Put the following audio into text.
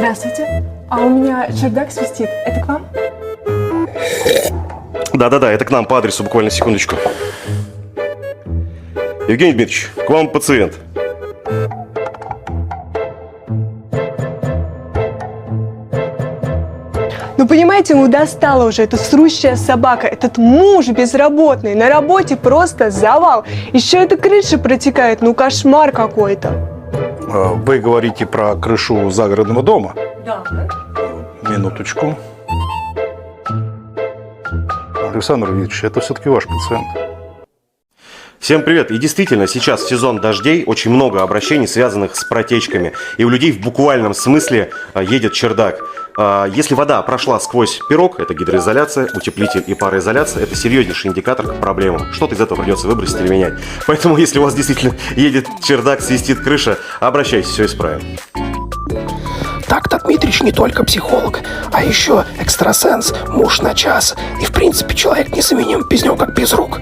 Здравствуйте. А у меня чердак свистит. Это к вам? Да-да-да, это к нам по адресу, буквально секундочку. Евгений Дмитриевич, к вам пациент. Ну, понимаете, ему достала уже эта срущая собака, этот муж безработный, на работе просто завал. Еще эта крыша протекает, ну кошмар какой-то. Вы говорите про крышу загородного дома? Да. Минуточку. Александр Ильич, это все-таки ваш пациент. Всем привет! И действительно, сейчас в сезон дождей очень много обращений, связанных с протечками. И у людей в буквальном смысле едет чердак. Если вода прошла сквозь пирог, это гидроизоляция, утеплитель и пароизоляция, это серьезнейший индикатор к проблемам. Что-то из этого придется выбросить или менять. Поэтому, если у вас действительно едет чердак, свистит крыша, обращайтесь, все исправим. Так-то Дмитрич не только психолог, а еще экстрасенс, муж на час. И в принципе человек незаменим, без него как без рук.